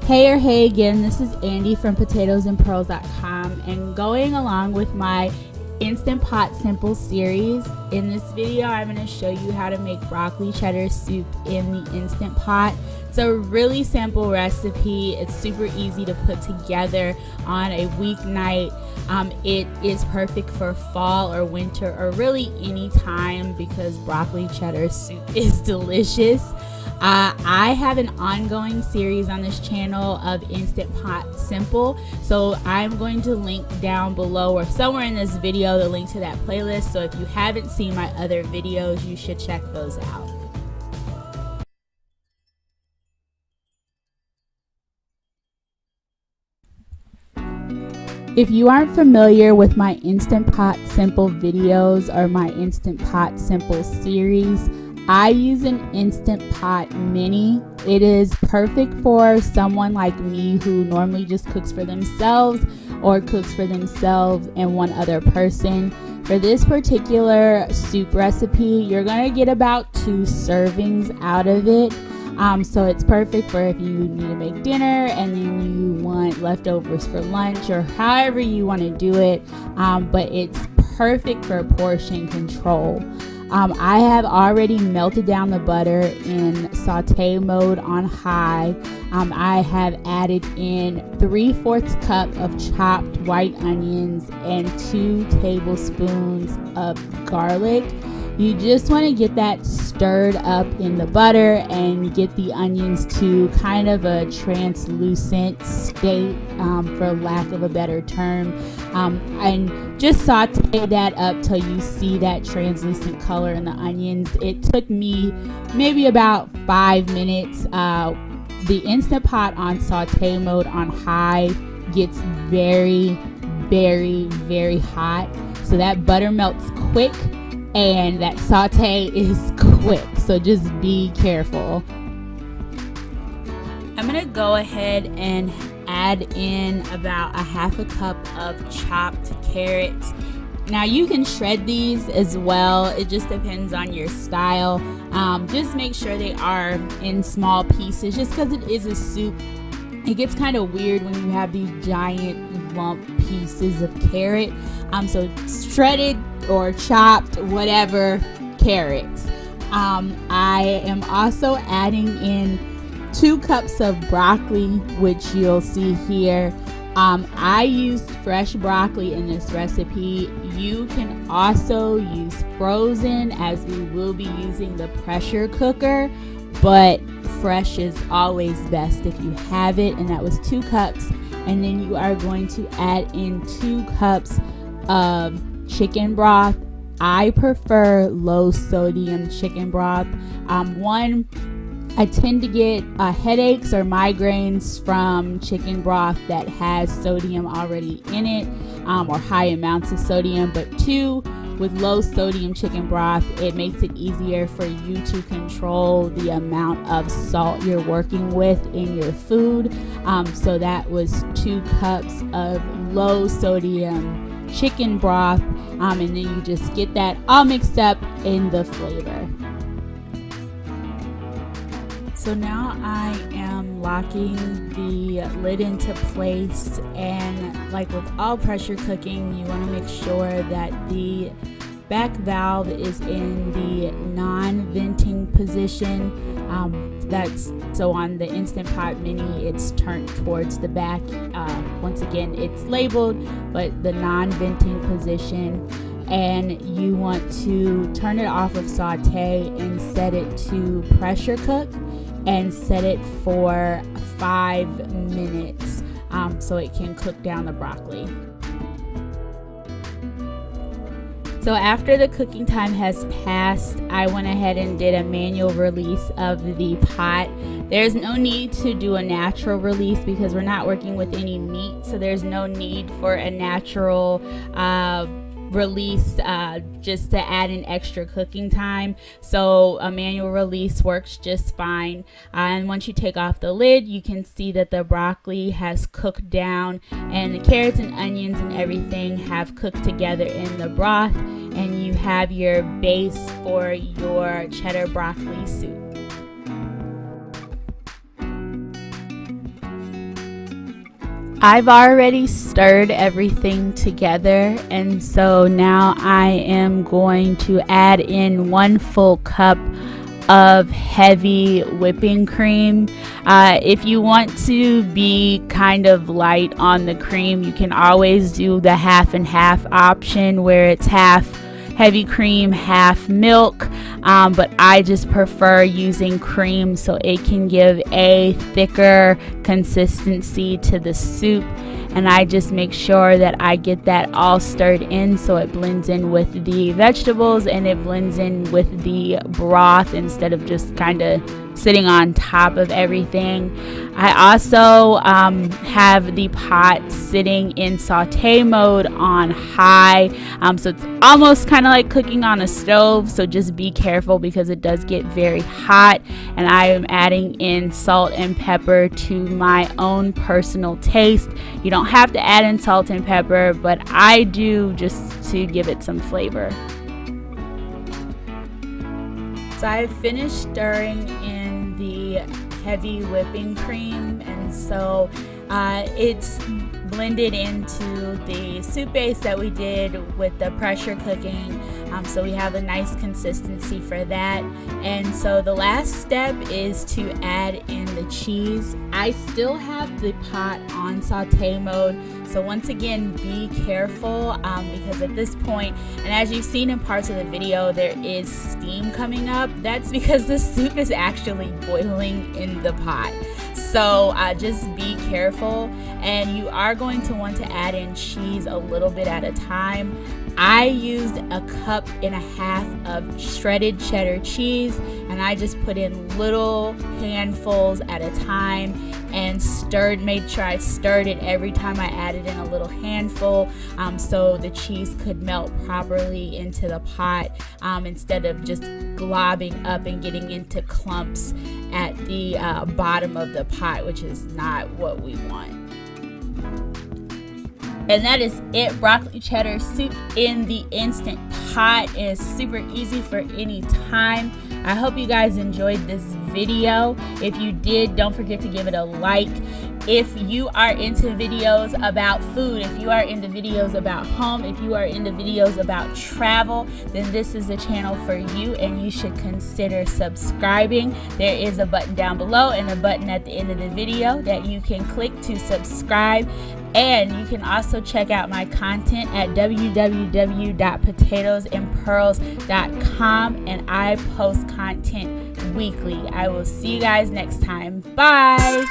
Hey again, this is Andy from potatoesandpearls.com, and going along with my Instant Pot Simple series. In this video, I'm going to show you how to make broccoli cheddar soup in the Instant Pot. It's a really simple recipe. It's super easy to put together on a weeknight. It is perfect for fall or winter or really any time because broccoli cheddar soup is delicious. I have an ongoing series on this channel of Instant Pot Simple, so I'm going to link down below or somewhere in this video the link to that playlist. So if you haven't seen my other videos, you should check those out. If you aren't familiar with my Instant Pot Simple videos or my Instant Pot Simple series, I use an Instant Pot Mini. It is perfect for someone like me who normally just cooks for themselves or cooks for themselves and one other person. For this particular soup recipe, you're gonna get about 2 servings out of it. So it's perfect for if you need to make dinner and then you want leftovers for lunch or however you want to do it. But it's perfect for portion control. I have already melted down the butter in saute mode on high. I have added in 3/4 cup of chopped white onions and 2 tablespoons of garlic. You just want to get that stirred up in the butter and get the onions to kind of a translucent state, for lack of a better term. And just saute that up till you see that translucent color in the onions. It took me maybe about 5 minutes. The Instant Pot on saute mode on high gets very, very, very hot. So that butter melts quick and that saute is quick. So just be careful. I'm gonna go ahead and add in about 1/2 cup of chopped carrots. Now you can shred these as well. It just depends on your style. Just make sure they are in small pieces just because it is a soup. It gets kind of weird when you have these giant lump pieces of carrot. So shredded or chopped, whatever, carrots. I am also adding in 2 cups of broccoli, which you'll see here. I used fresh broccoli in this recipe. You can also use frozen, as we will be using the pressure cooker, but fresh is always best if you have it, and that was 2 cups. And then you are going to add in 2 cups of chicken broth. I prefer low sodium chicken broth. I tend to get headaches or migraines from chicken broth that has sodium already in it, or high amounts of sodium. But 2, with low sodium chicken broth, it makes it easier for you to control the amount of salt you're working with in your food. So that was 2 cups of low sodium chicken broth, and then you just get that all mixed up in the flavor. So now I am locking the lid into place, and like with all pressure cooking, you want to make sure that the back valve is in the non-venting position. That's so on the Instant Pot Mini, it's turned towards the back. Once again, it's labeled, but the non-venting position. And you want to turn it off of saute and set it to pressure cook and set it for 5 minutes, so it can cook down the broccoli. So after the cooking time has passed, I went ahead and did a manual release of the pot. There's no need to do a natural release because we're not working with any meat, so there's no need for a natural release just to add an extra cooking time. So a manual release works just fine. And once you take off the lid, you can see that the broccoli has cooked down and the carrots and onions and everything have cooked together in the broth, and you have your base for your cheddar broccoli soup. I've already stirred everything together, and so now I am going to add in 1 full cup of heavy whipping cream. If you want to be kind of light on the cream, you can always do the half and half option where it's half heavy cream, half milk, but I just prefer using cream so it can give a thicker consistency to the soup. And I just make sure that I get that all stirred in so it blends in with the vegetables and it blends in with the broth instead of just kind of sitting on top of everything. I also have the pot sitting in saute mode on high, so it's almost kind of like cooking on a stove, so just be careful because it does get very hot. And I am adding in salt and pepper to my own personal taste. You don't have to add in salt and pepper, but I do just to give it some flavor. So I finished stirring in the heavy whipping cream, and so it's blended into the soup base that we did with the pressure cooking, so we have a nice consistency for that. And so the last step is to add in the cheese. I still have the pot on saute mode, so once again be careful because at this point, and as you've seen in parts of the video, there is steam coming up. That's because the soup is actually boiling in the pot. So just be careful, and you are going to want to add in cheese a little bit at a time. I used 1.5 cups of shredded cheddar cheese, and I just put in little handfuls at a time and made sure I stirred it every time I added in a little handful, so the cheese could melt properly into the pot instead of just globbing up and getting into clumps at the bottom of the pot, which is not what we want. And that is it. Broccoli cheddar soup in the Instant Pot is super easy for any time. I hope you guys enjoyed this video. If you did, don't forget to give it a like. If you are into videos about food, if you are into videos about home, if you are into videos about travel, then this is the channel for you, and you should consider subscribing. There is a button down below and a button at the end of the video that you can click to subscribe. And you can also check out my content at www.potatoesandpearls.com, and I post content weekly. I will see you guys next time. Bye.